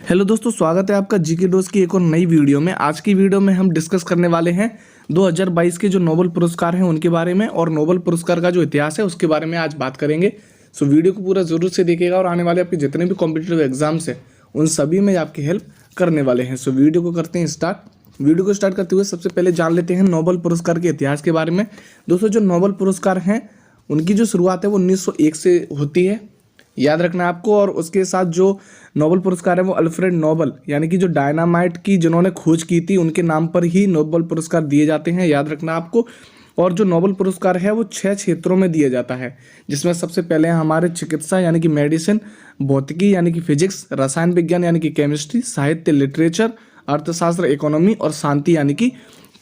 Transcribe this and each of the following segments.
Hello दोस्तों, स्वागत है आपका जीके डोज की एक और नई वीडियो में। आज की वीडियो में हम डिस्कस करने वाले हैं 2022 के जो नोबेल पुरस्कार हैं उनके बारे में, और नोबेल पुरस्कार का जो इतिहास है उसके बारे में आज बात करेंगे। सो वीडियो को पूरा जरूर से देखिएगा और आने वाले आपके जितने भी कॉम्पिटिटिव एग्जाम्स हैं उन सभी में आपकी हेल्प करने वाले हैं। सो वीडियो को करते हैं स्टार्ट। वीडियो को स्टार्ट करते हुए सबसे पहले जान लेते हैं नोबेल पुरस्कार के इतिहास के बारे में। दोस्तों, जो नोबेल पुरस्कार हैं उनकी जो शुरुआत है वो 1901 से होती है, याद रखना है आपको। और उसके साथ जो नोबेल पुरस्कार है वो अल्फ्रेड नोबेल यानी कि जो डायनामाइट की जिन्होंने खोज की थी उनके नाम पर ही नोबेल पुरस्कार दिए जाते हैं, याद रखना आपको। और जो नोबेल पुरस्कार है वो 6 क्षेत्रों में दिया जाता है, जिसमें सबसे पहले हैं हमारे चिकित्सा यानी कि मेडिसिन, भौतिकी यानी कि फिजिक्स, रसायन विज्ञान यानी कि केमिस्ट्री, साहित्य लिटरेचर, अर्थशास्त्र इकोनॉमी और शांति यानी कि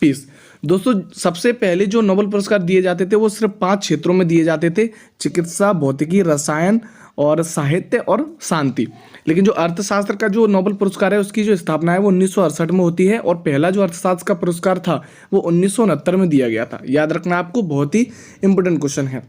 पीस। दोस्तों, सबसे पहले जो नोबेल पुरस्कार दिए जाते थे वो सिर्फ 5 क्षेत्रों में दिए जाते थे, चिकित्सा, भौतिकी, रसायन और साहित्य और शांति। लेकिन जो अर्थशास्त्र का जो नोबेल पुरस्कार है उसकी जो स्थापना है वो 1968 में होती है, और पहला जो अर्थशास्त्र का पुरस्कार था वो 1969 में दिया गया था, याद रखना आपको, बहुत ही इंपॉर्टेंट क्वेश्चन है।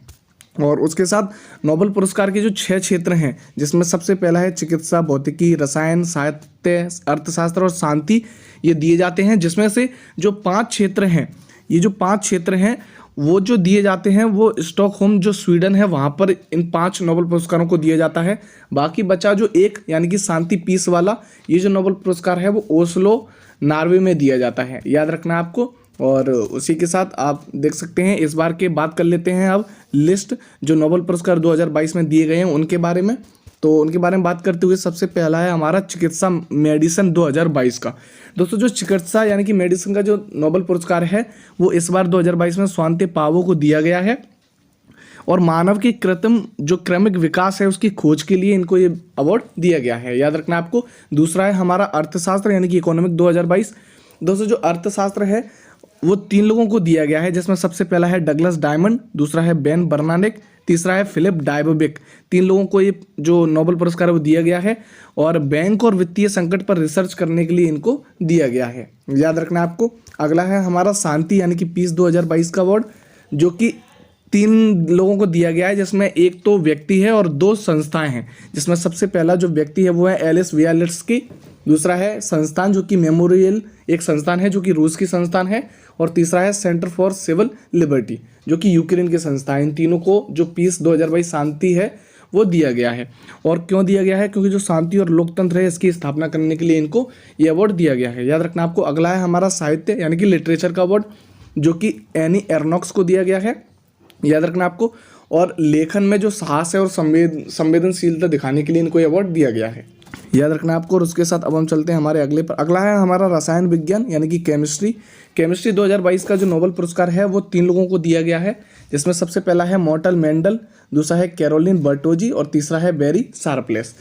और उसके साथ नोबेल पुरस्कार के जो 6 क्षेत्र हैं, जिसमें सबसे पहला है चिकित्सा, भौतिकी, रसायन, साहित्य, अर्थशास्त्र और शांति, ये दिए जाते हैं। जिसमें से जो 5 क्षेत्र हैं, ये जो 5 क्षेत्र हैं वो जो दिए जाते हैं वो स्टॉकहोम जो स्वीडन है वहाँ पर इन 5 नोबेल पुरस्कारों को दिया जाता है। बाकी बचा जो एक यानी कि शांति पीस वाला, ये जो नोबेल पुरस्कार है वो ओस्लो नॉर्वे में दिया जाता है, याद रखना आपको। और उसी के साथ आप देख सकते हैं, इस बार के बात कर लेते हैं अब लिस्ट जो नोबेल पुरस्कार 2022 में दिए गए हैं उनके बारे में। तो उनके बारे में बात करते हुए सबसे पहला है हमारा चिकित्सा मेडिसिन 2022 का। दोस्तों, जो चिकित्सा यानी कि मेडिसिन का जो नोबेल पुरस्कार है वो इस बार 2022 में स्वांति पावो को दिया गया है, और मानव की कृत्रिम जो क्रमिक विकास है उसकी खोज के लिए इनको ये अवार्ड दिया गया है, याद रखना आपको। दूसरा है हमारा अर्थशास्त्र यानी कि इकोनॉमिक 2022। दोस्तों, जो अर्थशास्त्र है वो 3 लोगों को दिया गया है, जिसमें सबसे पहला है डगलस डायमंड, दूसरा है बेन बर्नानेक, तीसरा है फिलिप डायबोबिक। 3 लोगों को ये जो नोबेल पुरस्कार है वो दिया गया है, और बैंक और वित्तीय संकट पर रिसर्च करने के लिए इनको दिया गया है, याद रखना आपको। अगला है हमारा शांति यानी कि पीस 2022 का अवार्ड, जो कि 3 लोगों को दिया गया है, जिसमें एक तो व्यक्ति है और 2 संस्थाएं हैं। जिसमें सबसे पहला जो व्यक्ति है वो है एलिस वियालिट्स्की, दूसरा है संस्थान जो कि मेमोरियल एक संस्थान है जो कि रूस की संस्थान है, और तीसरा है सेंटर फॉर सिविल लिबर्टी जो कि यूक्रेन की संस्था है। इन तीनों को जो पीस 2022 शांति है वो दिया गया है। और क्यों दिया गया है? क्योंकि जो शांति और लोकतंत्र है इसकी स्थापना करने के लिए इनको ये अवार्ड दिया गया है, याद रखना आपको। अगला है हमारा साहित्य यानी कि लिटरेचर का अवार्ड, जो कि एनी एर्नॉक्स को दिया गया है, याद रखना आपको। और लेखन में जो साहस है और संवेदनशीलता दिखाने के लिए इनको ये अवार्ड दिया गया है, याद रखना आपको। और उसके साथ अब हम चलते हैं हमारे अगले पर। अगला है हमारा रसायन विज्ञान यानी कि केमिस्ट्री 2022 का जो नोबेल पुरस्कार है वो 3 लोगों को दिया गया है, जिसमें सबसे पहला है मॉर्टल मेंडल, दूसरा है कैरोलिन बर्टोजी और तीसरा है बेरी शार्पलेस।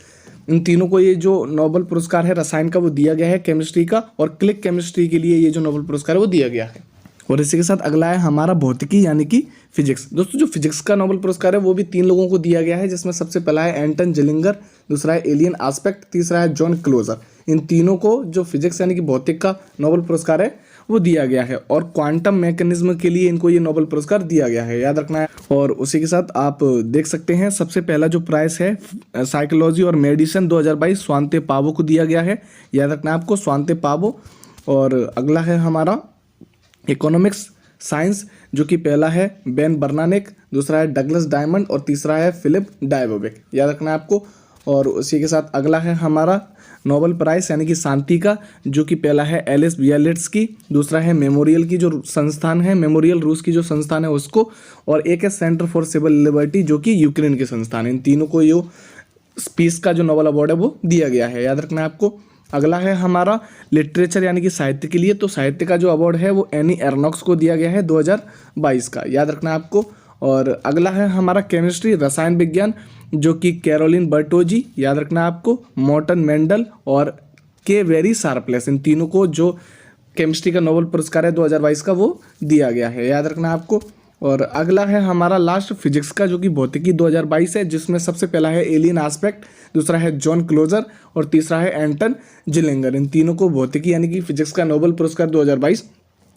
इन तीनों को ये जो नोबेल पुरस्कार है रसायन का वो दिया गया है केमिस्ट्री का, और क्लिक केमिस्ट्री के लिए ये जो नोबेल पुरस्कार है वो दिया गया है। और इसी के साथ अगला है हमारा भौतिकी यानी कि फिजिक्स। दोस्तों, जो फिजिक्स का नोबेल पुरस्कार है वो भी 3 लोगों को दिया गया है, जिसमें सबसे पहला है एंटन जिलिंगर, दूसरा है एलियन आस्पेक्ट, तीसरा है जॉन क्लोजर। इन तीनों को जो फिजिक्स यानी कि भौतिक का नोबेल पुरस्कार है वो दिया गया है, और क्वांटम मैकेनिज्म के लिए इनको ये नोबेल पुरस्कार दिया गया है, याद रखना है। और उसी के साथ आप देख सकते हैं सबसे पहला जो प्राइज है साइकोलॉजी और मेडिसिन 2022 स्वांति पावो को दिया गया है, याद रखना है आपको, स्वांति पावो। और अगला है हमारा इकोनॉमिक्स साइंस, जो कि पहला है बेन बर्नानेक, दूसरा है डगलस डायमंड और तीसरा है फिलिप डायबोबिक, याद रखना है आपको। और उसी के साथ अगला है हमारा नोबेल प्राइज यानी कि शांति का, जो कि पहला है एलिस वियालिट्स्की, दूसरा है मेमोरियल की जो संस्थान है, मेमोरियल रूस की जो संस्थान है उसको, और एक है सेंटर फॉर सिविल लिबर्टी जो कि यूक्रेन की संस्थान है। इन तीनों को ये पीस का जो नोबेल अवार्ड है वो दिया गया है, याद रखना है आपको। अगला है हमारा लिटरेचर यानी कि साहित्य के लिए, तो साहित्य का जो अवार्ड है वो एनी एर्नॉक्स को दिया गया है 2022 का, याद रखना है आपको। और अगला है हमारा केमिस्ट्री रसायन विज्ञान, जो कि कैरोलिन बर्टोजी, याद रखना है आपको, मॉर्टन मेंडल और के वेरी शार्पलेस। इन तीनों को जो केमिस्ट्री का नोबेल पुरस्कार है 2022 का वो दिया गया है, याद रखना है आपको। और अगला है हमारा लास्ट फिजिक्स का, जो कि भौतिकी 2022 है, जिसमें सबसे पहला है एलियन आस्पेक्ट, दूसरा है जॉन क्लोजर और तीसरा है एंटन जिलिंगर। इन तीनों को भौतिकी यानी कि फिजिक्स का नोबेल पुरस्कार 2022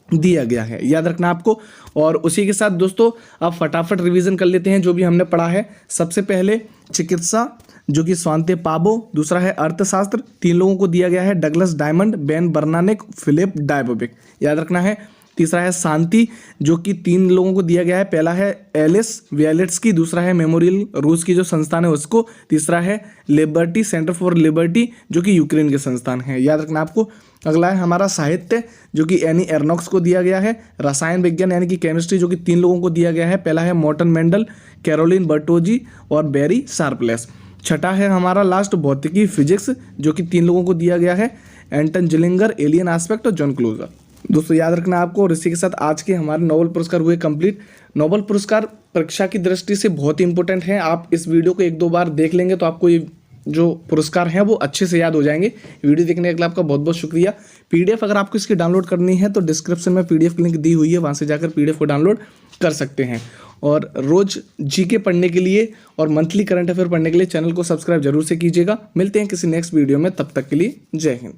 दिया गया है, याद रखना आपको। और उसी के साथ दोस्तों आप फटाफट रिवीजन कर लेते हैं जो भी हमने पढ़ा है। सबसे पहले चिकित्सा जो कि स्वांते पाबो। दूसरा है अर्थशास्त्र, 3 लोगों को दिया गया है, डगलस डायमंड, बेन बर्नानेक, फिलिप डायबोविक, याद रखना है। तीसरा है शांति, जो कि 3 लोगों को दिया गया है, पहला है एलिस वियलेट्स्की, दूसरा है मेमोरियल रूस की जो संस्थान है उसको, तीसरा है लिबर्टी सेंटर फॉर लिबर्टी जो कि यूक्रेन के संस्थान है, याद रखना आपको। अगला है हमारा साहित्य, जो कि एनी एर्नॉक्स को दिया गया है। रसायन विज्ञान यानी कि केमिस्ट्री, जो कि 3 लोगों को दिया गया है, पहला है मॉर्टन मेंडल, कैरोलिन बर्टोजी और बेरी शार्पलेस। छठा है हमारा लास्ट भौतिकी फिजिक्स, जो कि 3 लोगों को दिया गया है, एंटन जिलिंगर, एलियन एस्पेक्ट और जॉन क्लूजर। दोस्तों याद रखना आपको। और इसी के साथ आज के हमारे नोबेल पुरस्कार हुए कंप्लीट। नोबेल पुरस्कार परीक्षा की दृष्टि से बहुत ही इंपॉर्टेंट है। आप इस वीडियो को 1-2 बार देख लेंगे तो आपको ये जो पुरस्कार हैं वो अच्छे से याद हो जाएंगे। वीडियो देखने के लिए आपका बहुत बहुत शुक्रिया। पीडीएफ अगर आपको इसकी डाउनलोड करनी है तो डिस्क्रिप्शन में पीडीएफ की लिंक दी हुई है, वहाँ से जाकर पीडीएफ को डाउनलोड कर सकते हैं। और रोज जीके पढ़ने के लिए और मंथली करंट अफेयर पढ़ने के लिए चैनल को सब्सक्राइब जरूर से कीजिएगा। मिलते हैं किसी नेक्स्ट वीडियो में, तब तक के लिए जय हिंद।